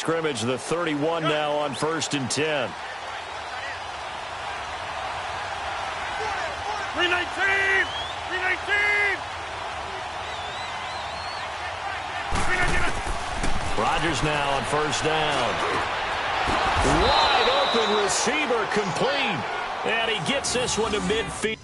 scrimmage, the 31 now on 1st and 10. 319! 319! Rodgers now on 1st down. Wide open receiver complete. And he gets this one to midfield.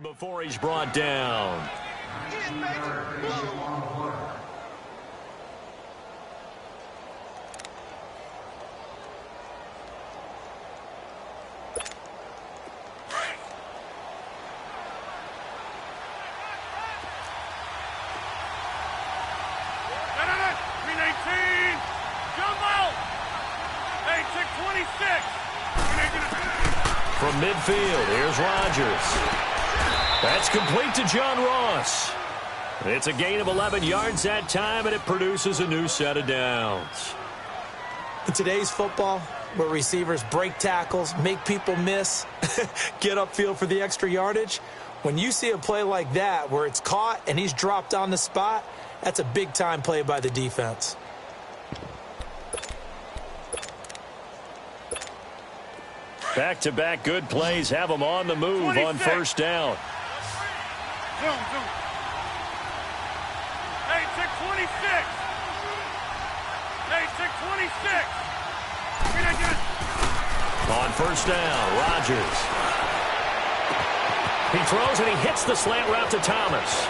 Before he's brought down. From midfield, here's Rodgers. That's complete to John Ross. It's a gain of 11 yards that time, and it produces a new set of downs. In today's football, where receivers break tackles, make people miss, get upfield for the extra yardage, when you see a play like that where it's caught and he's dropped on the spot, that's a big-time play by the defense. Back-to-back good plays have them on the move 26. On 1st down. Zoom. Hey, check 26. Hey, check 26. On 1st down, Rodgers. He throws and he hits the slant route to Thomas.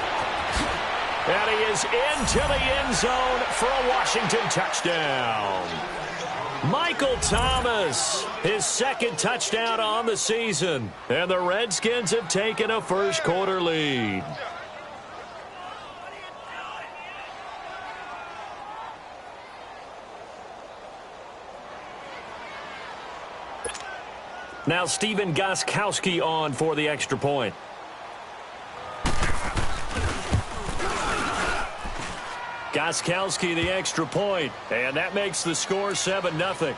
And he is into the end zone for a Washington touchdown. Michael Thomas, his 2nd touchdown on the season. And the Redskins have taken a first-quarter lead. Now Stephen Gostkowski on for the extra point. Gostkowski the extra point, and that makes the score 7-0.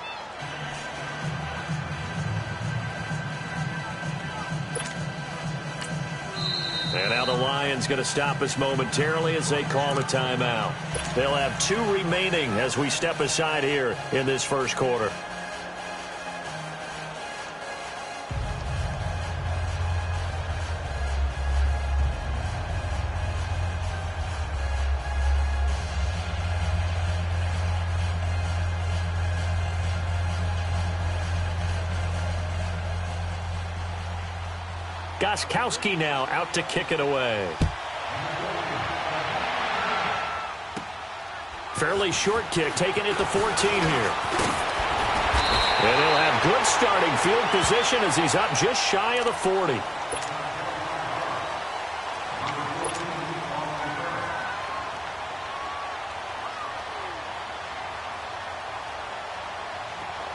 And now the Lions going to stop us momentarily as they call a timeout. They'll have 2 remaining as we step aside here in this first quarter. Gostkowski now out to kick it away. Fairly short kick taken at the 14 here. And he'll have good starting field position as he's up just shy of the 40.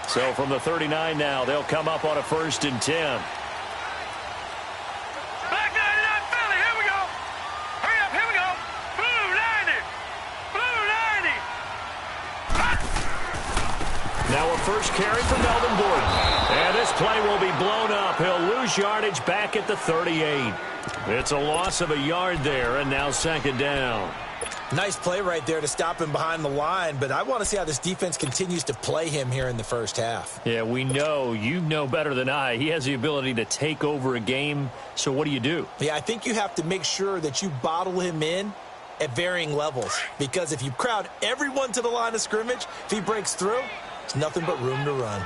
So from the 39 now, they'll come up on a 1st and 10. Now a first carry for Melvin Gordon. And this play will be blown up. He'll lose yardage back at the 38. It's a loss of a yard there, and now 2nd down. Nice play right there to stop him behind the line, but I want to see how this defense continues to play him here in the first half. Yeah, we know. You know better than I. He has the ability to take over a game, so what do? Yeah, I think you have to make sure that you bottle him in at varying levels, because if you crowd everyone to the line of scrimmage, if he breaks through, it's nothing but room to run.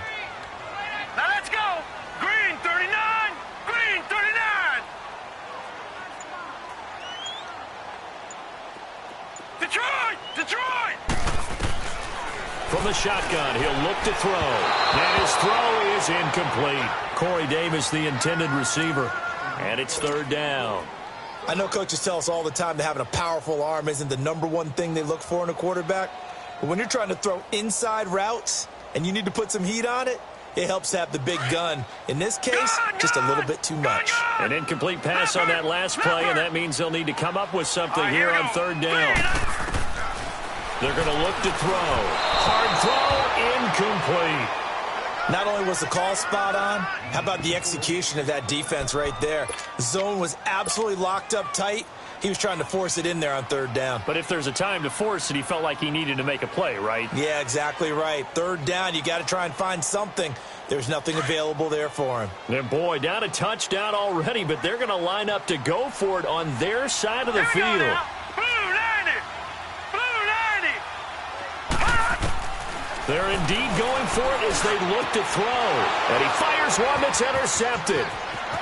From the shotgun, he'll look to throw. And his throw is incomplete. Corey Davis, the intended receiver. And it's third down. I know coaches tell us all the time that having a powerful arm isn't the number one thing they look for in a quarterback. But when you're trying to throw inside routes and you need to put some heat on it, it helps to have the big gun. In this case, just a little bit too much. An incomplete pass on that last play, and that means they'll need to come up with something here on third down. They're going to look to throw. Hard throw, incomplete. Not only was the call spot on, how about the execution of that defense right there? The zone was absolutely locked up tight. He was trying to force it in there on third down. But if there's a time to force it, he felt like he needed to make a play, right? Yeah, exactly right. Third down, you got to try and find something. There's nothing available there for him. And boy, down a touchdown already, but they're going to line up to go for it on their side of the field. They're indeed going for it as they look to throw. And he fires one that's intercepted.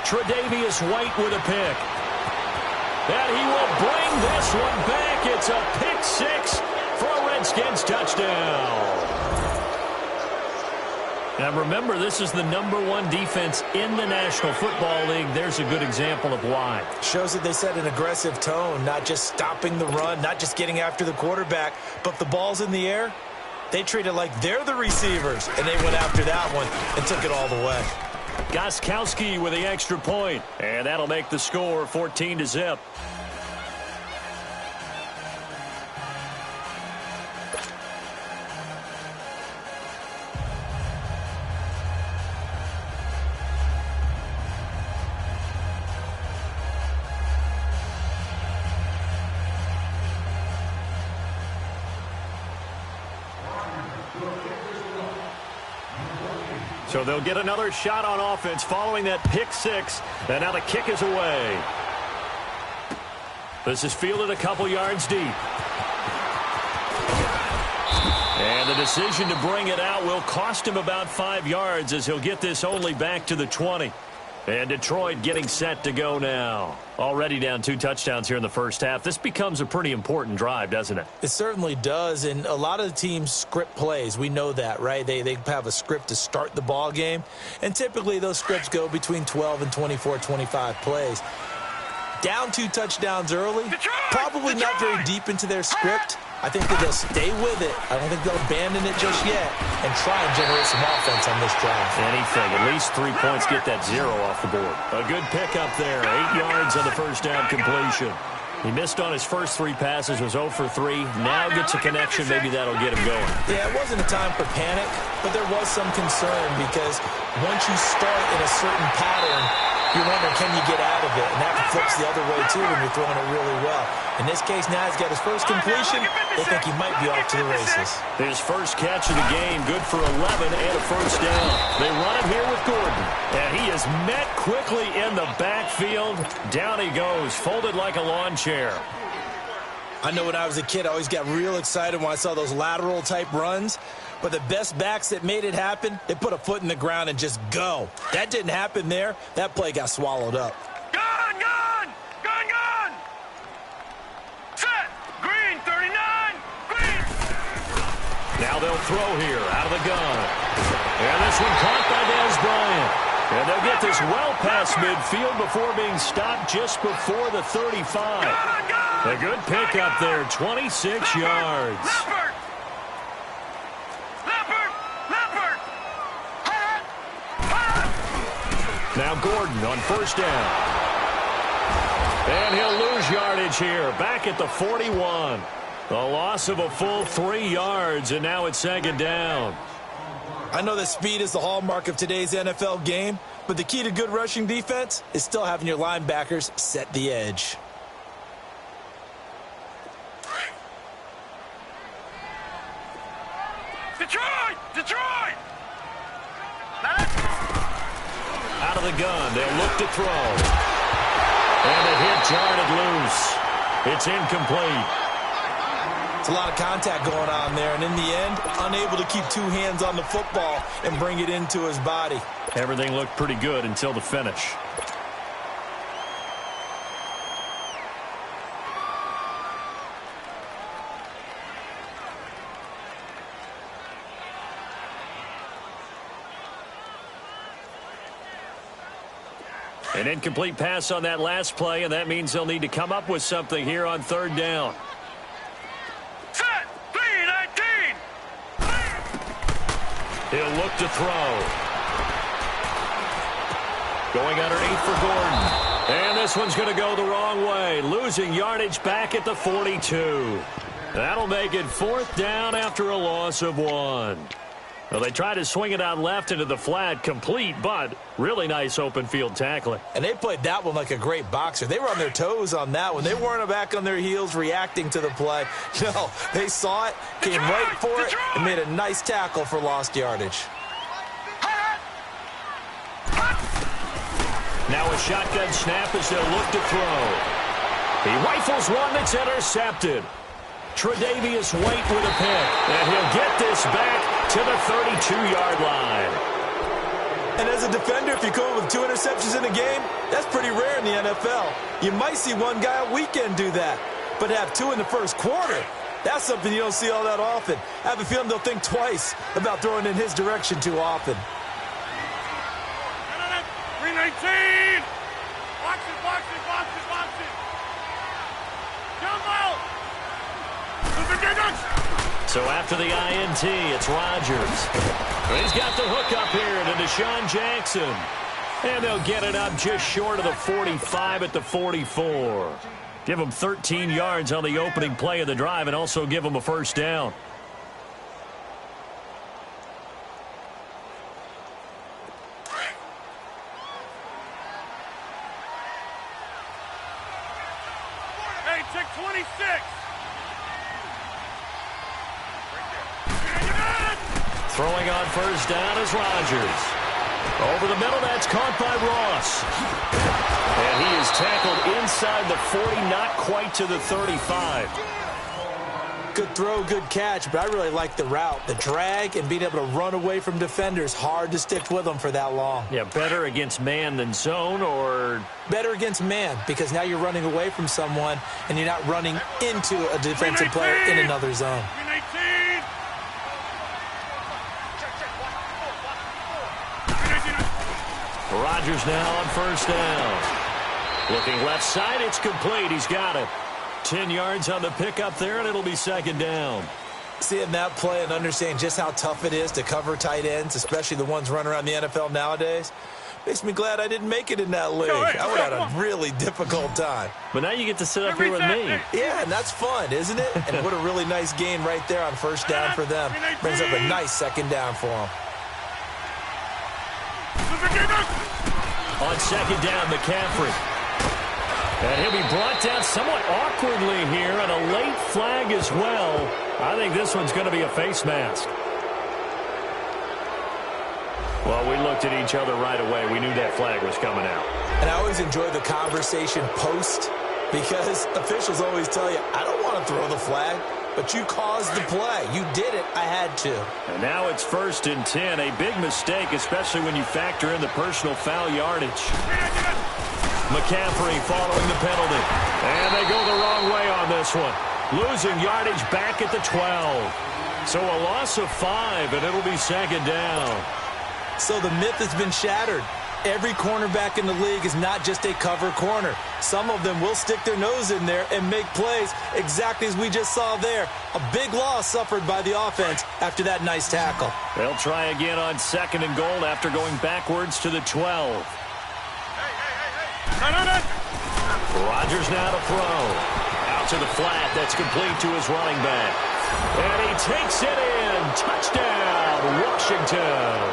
Tre'Davious White with a pick. And he will bring this one back. It's a pick six for a Redskins touchdown. Now remember, this is the #1 defense in the National Football League. There's a good example of why. Shows that they set an aggressive tone, not just stopping the run, not just getting after the quarterback, but if the ball's in the air, they treat it like they're the receivers, and they went after that one and took it all the way. Gostkowski with the extra point, and that'll make the score 14-0. So they'll get another shot on offense following that pick six. And now the kick is away. This is fielded a couple yards deep. And the decision to bring it out will cost him about 5 yards as he'll get this only back to the 20. And Detroit getting set to go now. Already down 2 touchdowns here in the first half. This becomes a pretty important drive, doesn't it? It certainly does, and a lot of the teams script plays. We know that, right? They have a script to start the ball game, and typically those scripts go between 12 and 24, 25 plays. Down 2 touchdowns early, probably not very deep into their script. I think that they'll stay with it. I don't think they'll abandon it just yet and try and generate some offense on this drive. Anything. At least 3 points, get that 0 off the board. A good pickup there. 8 yards on the first down completion. He missed on his first 3 passes, was 0 for 3. Now gets a connection. Maybe that'll get him going. Yeah, it wasn't a time for panic, but there was some concern because once you start in a certain pattern, you're wondering, can you get out of it? And that flips the other way, too, when you're throwing it really well. In this case, now he's got his first completion. They think he might be off to the races. His first catch of the game, good for 11 and a first down. They run it here with Gordon. And he is met quickly in the backfield. Down he goes, folded like a lawn chair. I know when I was a kid, I always got real excited when I saw those lateral-type runs. But the best backs that made it happen, they put a foot in the ground and just go. That didn't happen there. That play got swallowed up. Gun, gun! Gun, gun! Set! Green, 39! Green! Now they'll throw here out of the gun. And this one caught by Dez Bryant. And they'll get this well past midfield before being stopped just before the 35. A good pickup there, 26 yards. Now Gordon on first down. And he'll lose yardage here, back at the 41. A loss of a full 3 yards, and now it's second down. I know that speed is the hallmark of today's NFL game, but the key to good rushing defense is still having your linebackers set the edge. Detroit! Detroit! Out of the gun, they'll look to throw. And a hit jarred loose. It's incomplete. It's a lot of contact going on there, and in the end, unable to keep 2 hands on the football and bring it into his body. Everything looked pretty good until the finish. An incomplete pass on that last play, and that means they'll need to come up with something here on third down. Set. 3-19. He'll look to throw. Going underneath for Gordon. And this one's going to go the wrong way. Losing yardage back at the 42. That'll make it fourth down after a loss of 1. Well, they tried to swing it out left into the flat, complete, but really nice open field tackling. And they played that one like a great boxer. They were on their toes on that one. They weren't back on their heels reacting to the play. No, they saw it, came right for it, and made a nice tackle for lost yardage. Now a shotgun snap as they'll look to throw. He rifles one that's intercepted. Tre'Davious White with a pick, and he'll get this back to the 32-yard line. And as a defender, if you come up with 2 interceptions in a game, that's pretty rare in the NFL. You might see one guy a weekend do that, but have 2 in the first quarter, that's something you don't see all that often. I have a feeling they'll think twice about throwing in his direction too often. 3-19. Box it, box it, box it, box it. Jump out. So after the INT, it's Rodgers. He's got the hook up here to Deshaun Jackson. And they'll get it up just short of the 45 at the 44. Give him 13 yards on the opening play of the drive and also give him a first down. Hey, check 26. Throwing on first down is Rodgers. Over the middle, that's caught by Ross. And he is tackled inside the 40, not quite to the 35. Good throw, good catch, but I really like the route. The drag and being able to run away from defenders, hard to stick with them for that long. Yeah, better against man than zone, or? Better against man, because now you're running away from someone and you're not running into a defensive player in another zone. 3-19. Rodgers now on first down. Looking left side, it's complete. He's got it. 10 yards on the pickup there, and it'll be second down. Seeing that play and understanding just how tough it is to cover tight ends, especially the ones running around the NFL nowadays, makes me glad I didn't make it in that league. I would have had a really difficult time. But now you get to sit up here with me. Yeah, and that's fun, isn't it? And what a really nice gain right there on first down for them. Brings up a nice second down for them. On second down, McCaffrey. And he'll be brought down somewhat awkwardly here, and a late flag as well. I think this one's going to be a face mask. Well, we looked at each other right away. We knew that flag was coming out. And I always enjoy the conversation post, because officials always tell you, I don't want to throw the flag, but you caused the play. You did it. I had to. And now it's 1st and 10. A big mistake, especially when you factor in the personal foul yardage. McCaffrey following the penalty. And they go the wrong way on this one. Losing yardage back at the 12. So a loss of 5, and it'll be second down. So the myth has been shattered. Every cornerback in the league is not just a cover corner. Some of them will stick their nose in there and make plays exactly as we just saw there. A big loss suffered by the offense after that nice tackle. They'll try again on 2nd and goal after going backwards to the 12. Rodgers now to throw. Out to the flat. That's complete to his running back. And he takes it in. Touchdown, Washington.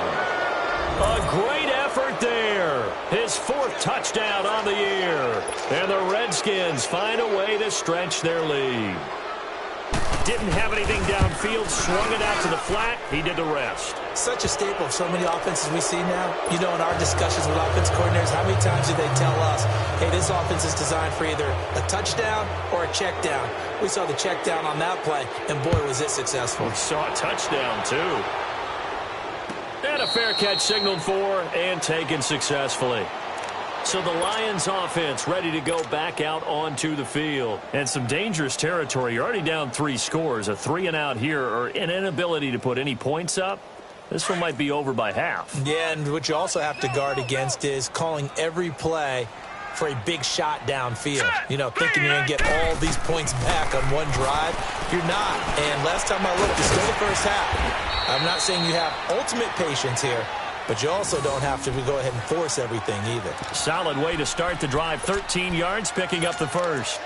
A great effort there. His 4th touchdown on the year. And the Redskins find a way to stretch their lead. Didn't have anything downfield, swung it out to the flat. He did the rest. Such a staple of so many offenses we see now. You know, in our discussions with offense coordinators, how many times do they tell us, hey, this offense is designed for either a touchdown or a check down. We saw the check down on that play, and boy, was it successful. We saw a touchdown, too. And a fair catch signaled for and taken successfully. So the Lions offense ready to go back out onto the field. And some dangerous territory. You're already down 3 scores. A 3-and-out here, or an inability to put any points up. This one might be over by half. Yeah, and what you also have to guard against is calling every play for a big shot downfield. You know, thinking you're going to get all these points back on one drive. You're not. And last time I looked, it's still the first half. I'm not saying you have ultimate patience here, but you also don't have to go ahead and force everything either. Solid way to start the drive. 13 yards, picking up the first.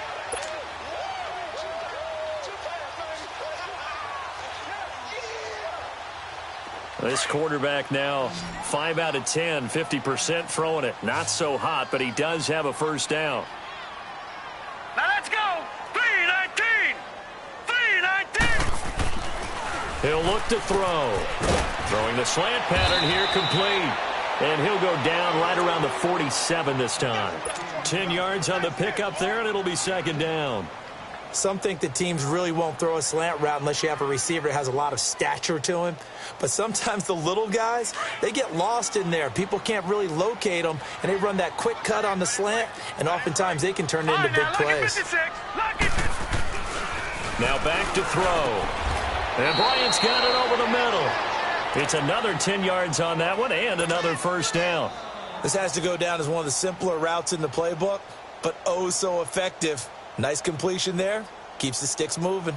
This quarterback now 5 out of 10, 50% throwing it. Not so hot, but he does have a first down. Now let's go. 3-19. 3-19. He'll look to throw. Throwing the slant pattern here, complete. And he'll go down right around the 47 this time. 10 yards on the pickup there, and it'll be second down. Some think that teams really won't throw a slant route unless you have a receiver that has a lot of stature to him. But sometimes the little guys, they get lost in there. People can't really locate them, and they run that quick cut on the slant, and oftentimes they can turn it into big plays. Now back to throw. And Bryant's got it over the middle. It's another 10 yards on that one and another first down. This has to go down as one of the simpler routes in the playbook, but oh so effective. Nice completion there. Keeps the sticks moving.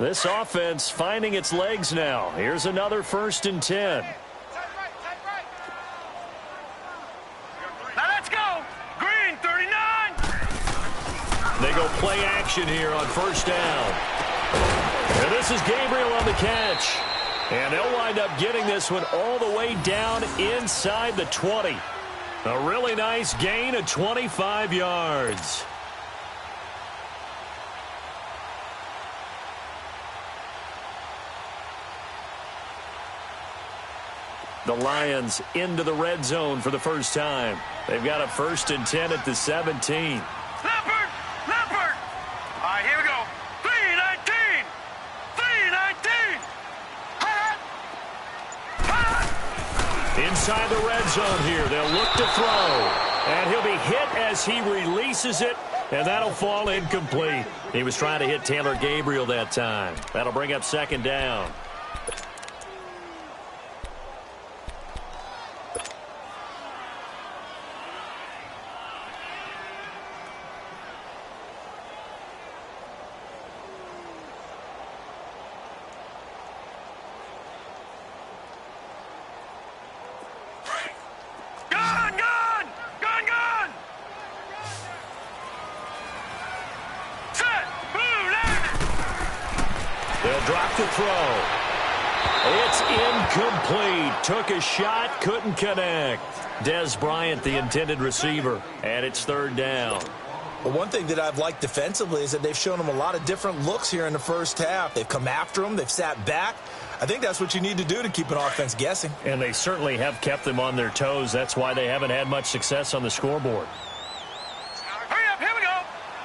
This offense finding its legs now. Here's another 1st and 10. Now let's go. Green, 39. They go play action here on first down. And this is Gabriel on the catch. And they'll wind up getting this one all the way down inside the 20. A really nice gain of 25 yards. The Lions into the red zone for the first time. They've got a 1st and 10 at the 17. Leopard! Leopard! All right, here we go. 3-19. 3-19. Inside the red zone here. They'll look to throw. And he'll be hit as he releases it. And that'll fall incomplete. He was trying to hit Taylor Gabriel that time. That'll bring up second down. To throw. It's incomplete. Took a shot, couldn't connect. Des Bryant, the intended receiver, and it's third down. Well, one thing that I've liked defensively is that they've shown them a lot of different looks here in the first half. They've come after them. They've sat back. I think that's what you need to do to keep an offense guessing. And they certainly have kept them on their toes. That's why they haven't had much success on the scoreboard. Hurry up, here we go.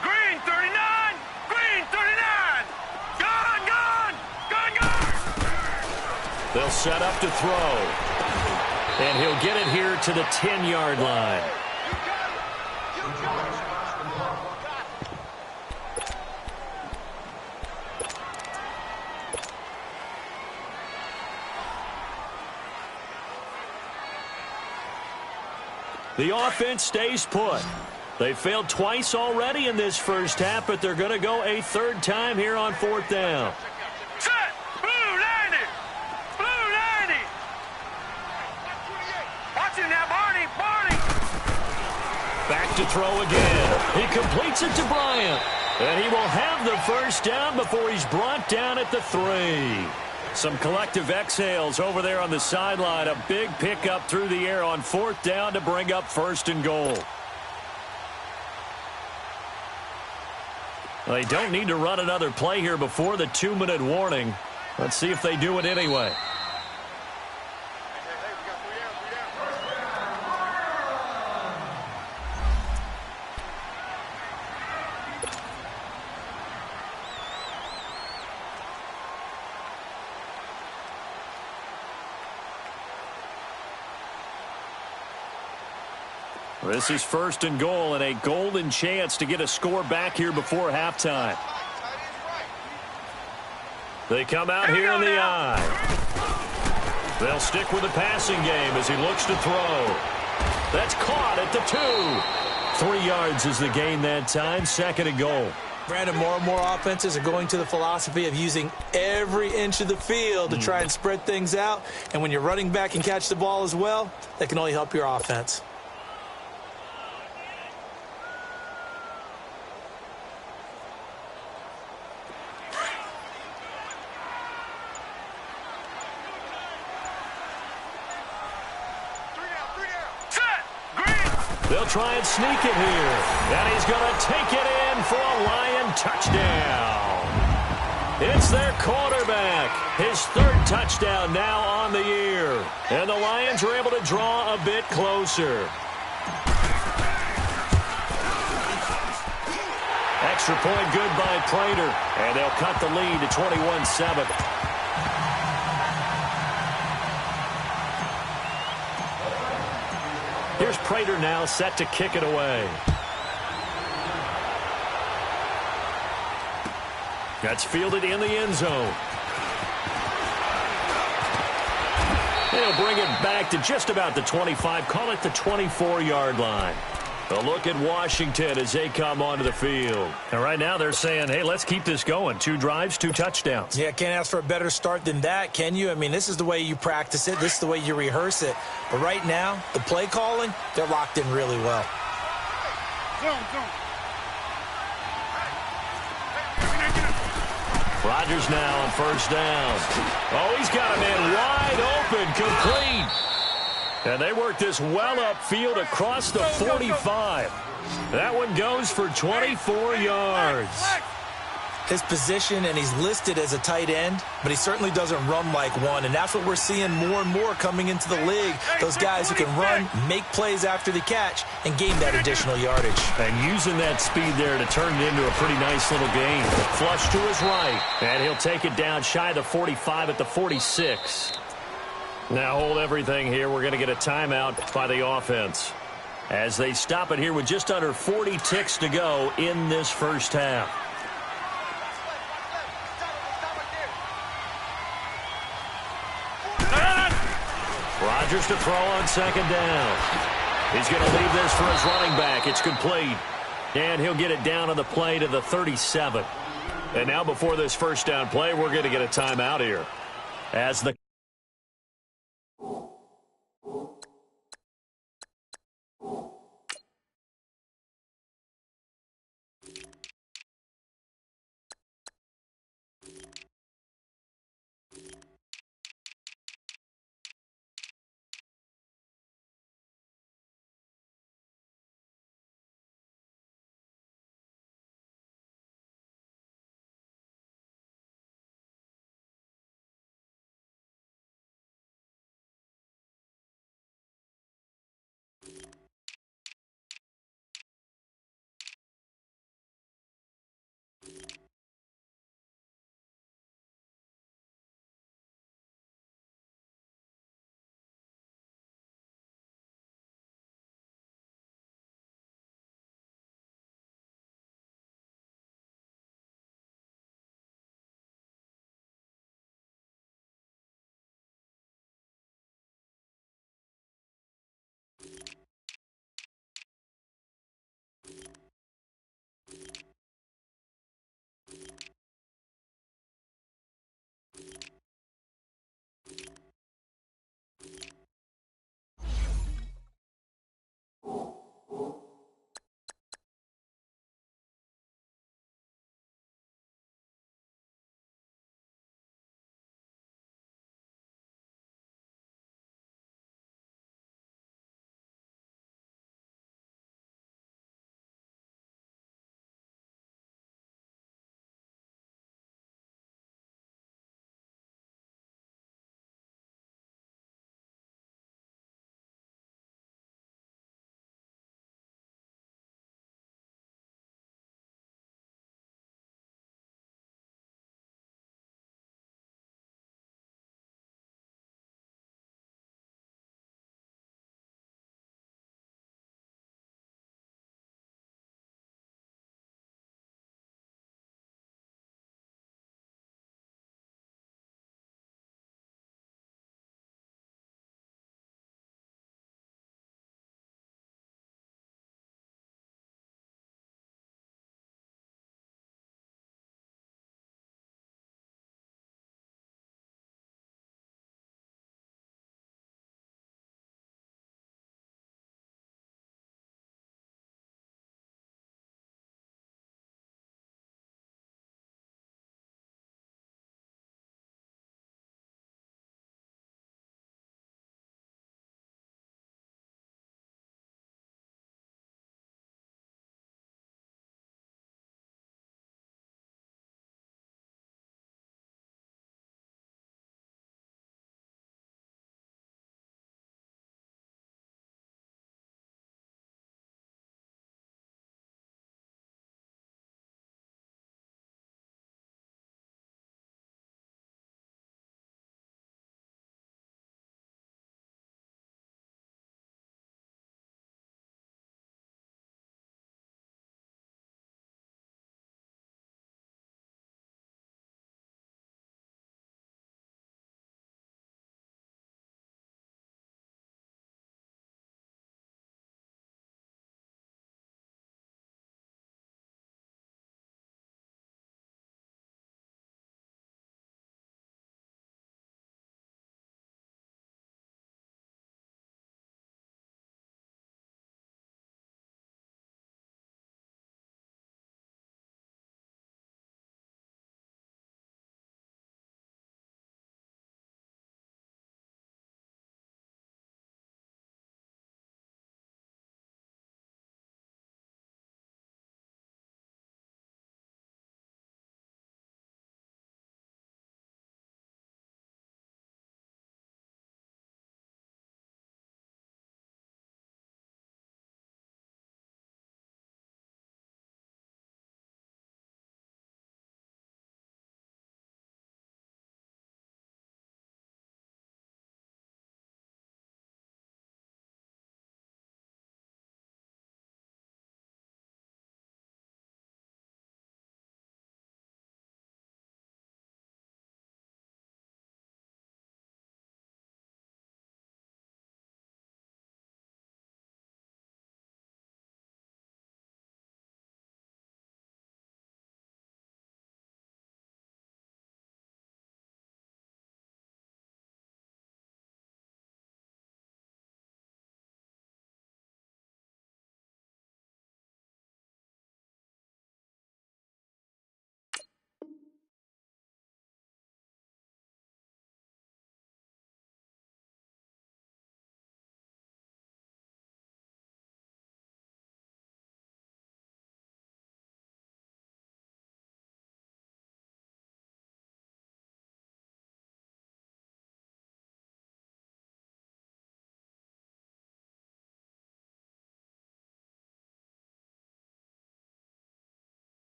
Green, 39. Green, 39. Gone, gone. Gone, gone. They'll set up to throw. And he'll get it here to the 10-yard line. The offense stays put. They failed twice already in this first half, but they're going to go a third time here on fourth down. Set. Blue 90. Blue 90. Watch it now, Barney. Barney. Back to throw again. He completes it to Bryant. And he will have the first down before he's brought down at the 3. Some collective exhales over there on the sideline. A big pickup through the air on fourth down to bring up first and goal. They don't need to run another play here before the 2-minute warning. Let's see if they do it anyway. This is first and goal and a golden chance to get a score back here before halftime. They come out here in the eye. They'll stick with the passing game as he looks to throw. That's caught at the 2. 3 yards is the gain that time, 2nd and goal. Brandon, more and more offenses are going to the philosophy of using every inch of the field to try and spread things out. And when you're running back and catch the ball as well, that can only help your offense. They'll try and sneak it here. And he's going to take it in for a Lion touchdown. It's their quarterback. His 3rd touchdown now on the year. And the Lions are able to draw a bit closer. Extra point good by Prater. And they'll cut the lead to 21-7. Here's Prater now set to kick it away. That's fielded in the end zone. They'll bring it back to just about the 25, call it the 24-yard line. A look at Washington as they come onto the field. And right now they're saying, hey, let's keep this going. 2 drives, 2 touchdowns. Yeah, can't ask for a better start than that, can you? I mean, this is the way you practice it. This is the way you rehearse it. But right now, the play calling, they're locked in really well. Rodgers now on 1st down. Oh, he's got a man wide open, complete. And they work this well upfield across the 45. That one goes for 24 yards. His position, and he's listed as a tight end, but he certainly doesn't run like one, and that's what we're seeing more and more coming into the league. Those guys who can run, make plays after the catch, and gain that additional yardage. And using that speed there to turn it into a pretty nice little gain. Flush to his right, and he'll take it down shy of the 45 at the 46. Now hold everything here. We're going to get a timeout by the offense as they stop it here with just under 40 ticks to go in this first half. Rodgers to throw on 2nd down. He's going to leave this for his running back. It's complete. And he'll get it down on the play to the 37. And now before this first down play, we're going to get a timeout here as the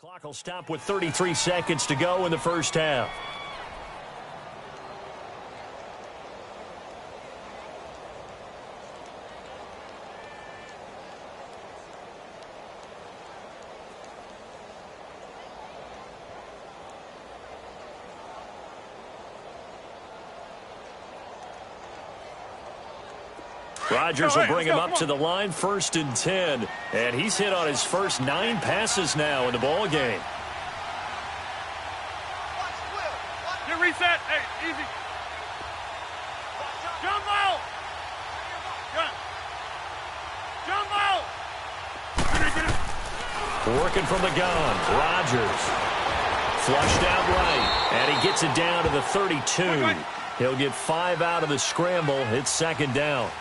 Clock will stop with 33 seconds to go in the first half. Rodgers will bring him up to the line, 1st and 10. And he's hit on his first 9 passes now in the ball game. Get reset. Hey, easy. Jump ball. Jump ball. Working from the gun. Rodgers. Flushed out right. And he gets it down to the 32. He'll get 5 out of the scramble. It's 2nd down.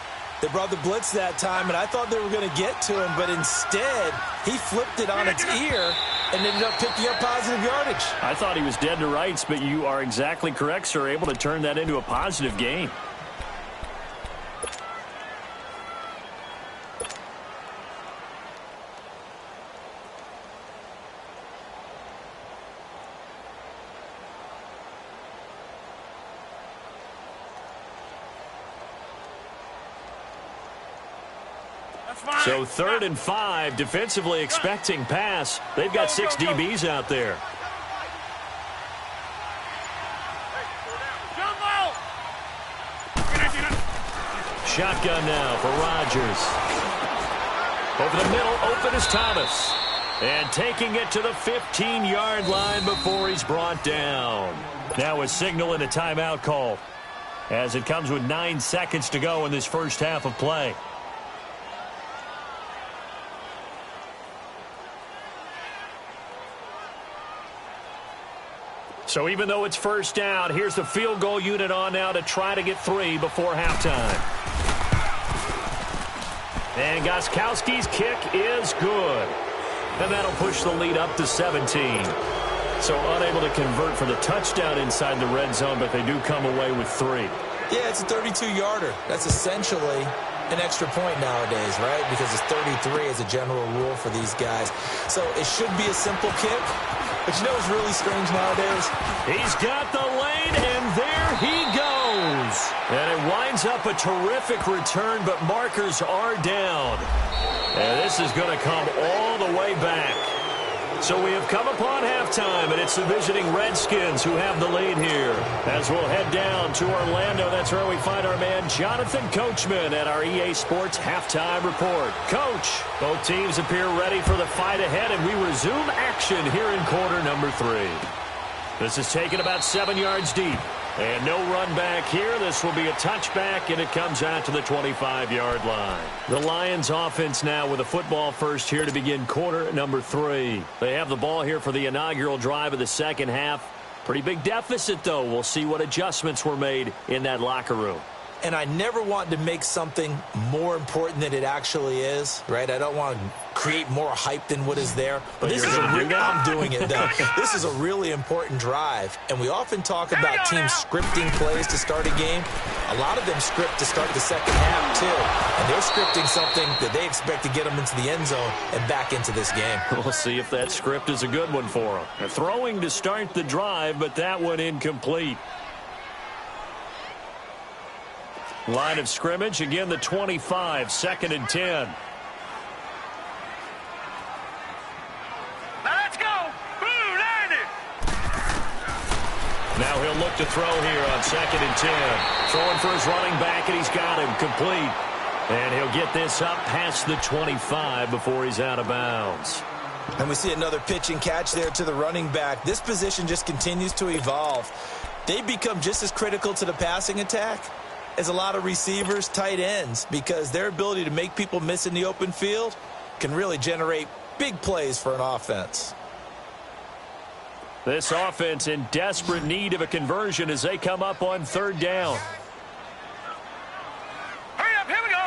They brought the blitz that time, and I thought they were going to get to him, but instead, he flipped it on its ear and ended up picking up positive yardage. I thought he was dead to rights, but you are exactly correct, sir. Able to turn that into a positive gain. So 3rd and 5, defensively expecting pass. They've got 6 DBs out there. Shotgun now for Rodgers. Over the middle, open is Thomas. And taking it to the 15-yard line before he's brought down. Now a signal and a timeout call, as it comes with 9 seconds to go in this first half of play. So even though it's 1st down, here's the field goal unit on now to try to get 3 before halftime. And Gostkowski's kick is good. And that'll push the lead up to 17. So unable to convert for the touchdown inside the red zone, but they do come away with 3. Yeah, it's a 32-yarder. That's essentially an extra point nowadays, right? Because it's 33 as a general rule for these guys. So it should be a simple kick. But you know what's really strange nowadays? He's got the lane, and there he goes. And it winds up a terrific return, but markers are down. And this is going to come all the way back. So we have come upon halftime, and it's the visiting Redskins who have the lead here. As we'll head down to Orlando, that's where we find our man Jonathan Coachman at our EA Sports Halftime Report. Coach, both teams appear ready for the fight ahead, and we resume action here in quarter number 3. This is taken about 7 yards deep. And no run back here. This will be a touchback, and it comes out to the 25-yard line. The Lions offense now with a football first here to begin quarter number 3. They have the ball here for the inaugural drive of the second half. Pretty big deficit, though. We'll see what adjustments were made in that locker room. And I never want to make something more important than it actually is, right? I don't want to create more hype than what is there. But this is I'm doing it, though. This is a really important drive. And we often talk about teams scripting plays to start a game. A lot of them script to start the second half, too. And they're scripting something that they expect to get them into the end zone and back into this game. We'll see if that script is a good one for them. They're throwing to start the drive, but that one incomplete. Line of scrimmage, again the 25, 2nd and 10. Now let's go. Blue 90. Now he'll look to throw here on 2nd and 10. Throwing for his running back, and he's got him complete. And he'll get this up past the 25 before he's out of bounds. And we see another pitch and catch there to the running back. This position just continues to evolve. They become just as critical to the passing attack as a lot of receivers, tight ends, because their ability to make people miss in the open field can really generate big plays for an offense. This offense in desperate need of a conversion as they come up on 3rd down. Hurry up, here we go.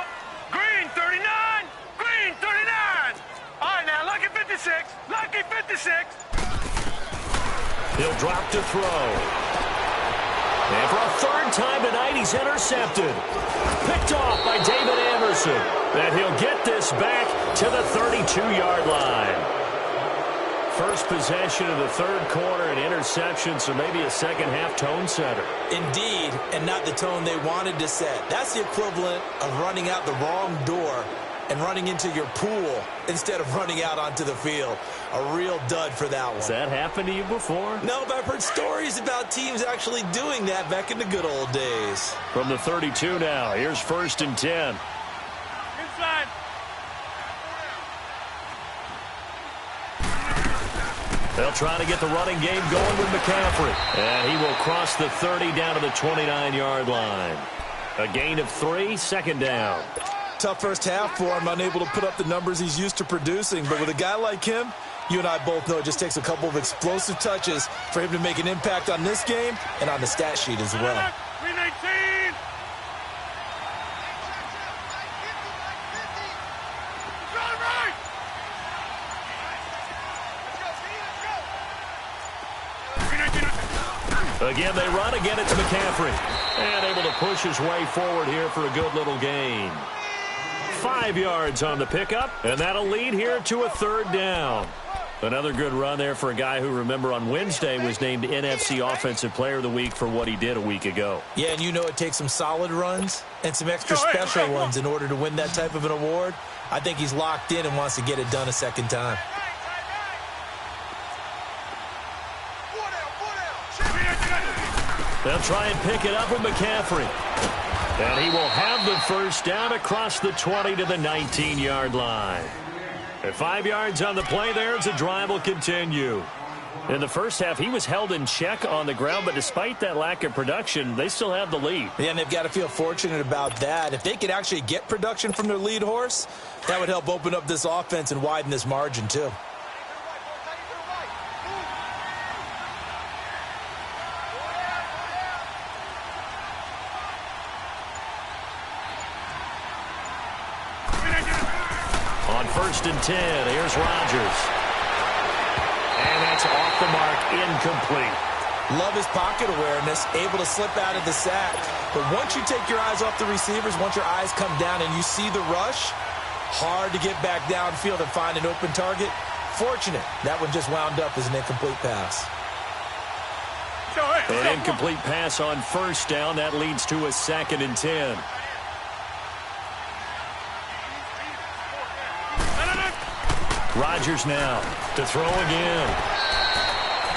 Green 39, green 39. All right, now, lucky 56, lucky 56. He'll drop to throw. And for a 3rd time tonight, he's intercepted. Picked off by David Anderson. And he'll get this back to the 32-yard line. First possession of the third quarter, an interception, so maybe a second-half tone setter. Indeed, and not the tone they wanted to set. That's the equivalent of running out the wrong door and running into your pool instead of running out onto the field. A real dud for that one. Has that happened to you before? No, but I've heard stories about teams actually doing that back in the good old days. From the 32 now, here's 1st and 10. Inside. They'll try to get the running game going with McCaffrey. And he will cross the 30 down to the 29-yard line. A gain of 3, 2nd down. Tough first half for him, unable to put up the numbers he's used to producing. But with a guy like him, you and I both know it just takes a couple of explosive touches for him to make an impact on this game and on the stat sheet as well. 319. Again, they run. Again, it's McCaffrey. And able to push his way forward here for a good little gain. 5 yards on the pickup, and that'll lead here to a 3rd down. Another good run there for a guy who, remember, on Wednesday was named NFC Offensive Player of the Week for what he did a week ago. Yeah, and you know it takes some solid runs and some extra special ones in order to win that type of an award. I think he's locked in and wants to get it done a second time. They'll try and pick it up with McCaffrey. And he will have the 1st down across the 20 to the 19-yard line. At 5 yards on the play there, the drive will continue. In the first half, he was held in check on the ground, but despite that lack of production, they still have the lead. Yeah, and they've got to feel fortunate about that. If they could actually get production from their lead horse, that would help open up this offense and widen this margin too. On 1st and 10, here's Rodgers. And that's off the mark, incomplete. Love his pocket awareness, able to slip out of the sack. But once you take your eyes off the receivers, once your eyes come down and you see the rush, hard to get back downfield and find an open target. Fortunate, that one just wound up as an incomplete pass. An incomplete pass on 1st down. That leads to a 2nd and 10. Rodgers now to throw again.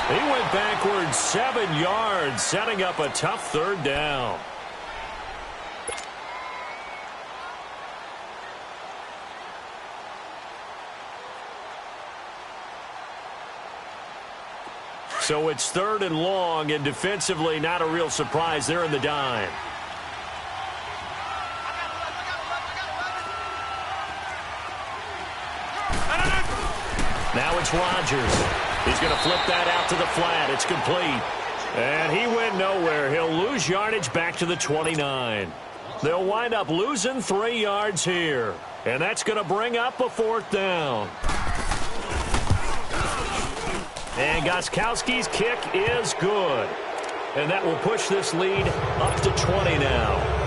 He went backwards 7 yards, setting up a tough 3rd down. So it's 3rd and long, and defensively not a real surprise. They're in the dime. Now it's Rodgers. He's going to flip that out to the flat. It's complete. And he went nowhere. He'll lose yardage back to the 29. They'll wind up losing 3 yards here. And that's going to bring up a 4th down. And Gostkowski's kick is good. And that will push this lead up to 20 now.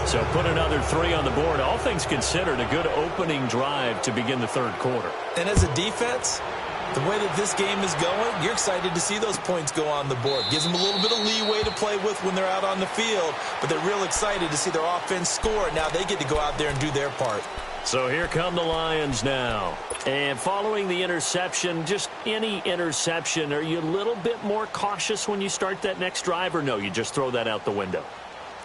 So put another 3 on the board. All things considered, a good opening drive to begin the 3rd quarter. And as a defense, the way that this game is going, you're excited to see those points go on the board. Gives them a little bit of leeway to play with when they're out on the field, but they're real excited to see their offense score. Now they get to go out there and do their part. So here come the Lions now. And following the interception, just any interception, are you a little bit more cautious when you start that next drive, or no, you just throw that out the window?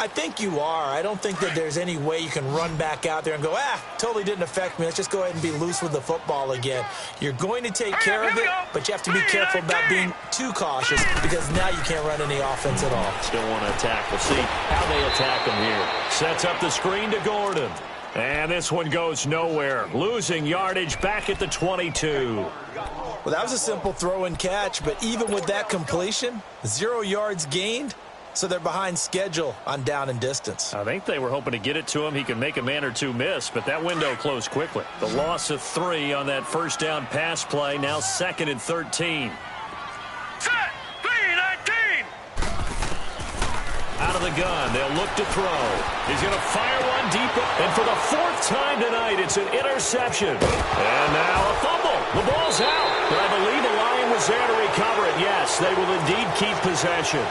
I think you are. I don't think that there's any way you can run back out there and go, totally didn't affect me. Let's just go ahead and be loose with the football again. You're going to take care of it, but you have to be careful about being too cautious because now you can't run any offense at all. Still want to attack. We'll see how they attack him here. Sets up the screen to Gordon. And this one goes nowhere. Losing yardage back at the 22. Well, that was a simple throw and catch, but even with that completion, 0 yards gained. So they're behind schedule on down and distance. I think they were hoping to get it to him. He could make a man or two miss, but that window closed quickly. The loss of 3 on that 1st down pass play. Now 2nd and 13. Set. 3-19. Out of the gun. They'll look to throw. He's going to fire one deep. And for the 4th time tonight, it's an interception. And now a fumble. The ball's out. But I believe a Lion was there to recover it. Yes, they will indeed keep possession.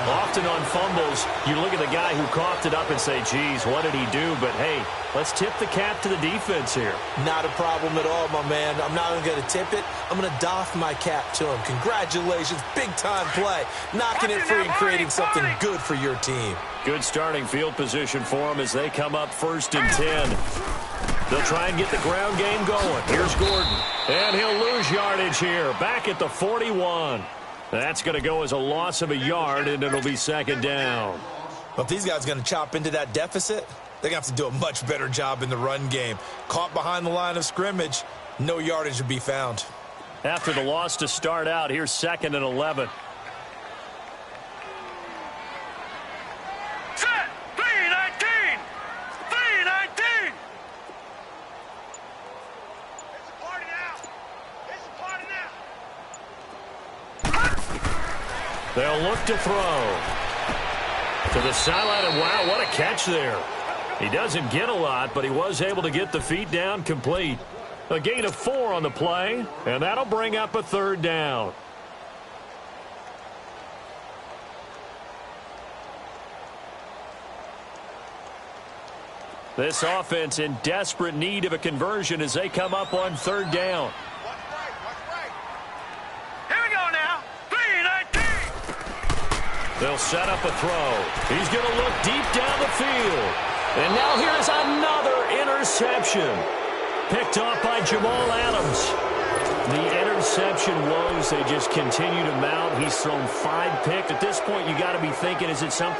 Often on fumbles, you look at the guy who coughed it up and say, geez, what did he do? But, hey, let's tip the cap to the defense here. Not a problem at all, my man. I'm not even going to tip it. I'm going to doff my cap to him. Congratulations. Big-time play. Knocking it free and creating something good for your team. Good starting field position for them as they come up 1st and 10. They'll try and get the ground game going. Here's Gordon. And he'll lose yardage here. Back at the 41. That's going to go as a loss of a yard, and it'll be 2nd down. Well, if these guys are going to chop into that deficit, they're going to have to do a much better job in the run game. Caught behind the line of scrimmage, no yardage to be found. After the loss to start out, here's 2nd and 11. Set! 3-19! 3-19! It's a party now! It's a party now! They'll look to throw. To the sideline, and wow, what a catch there. He doesn't get a lot, but he was able to get the feet down complete. A gain of 4 on the play, and that'll bring up a 3rd down. This offense in desperate need of a conversion as they come up on 3rd down. Here we go now! 3-19! They'll set up a throw. He's going to look deep down the field. And now here's another interception. Picked off by Jamal Adams. The interception woes, they just continue to mount. He's thrown 5 picks. At this point, you got to be thinking, is it something?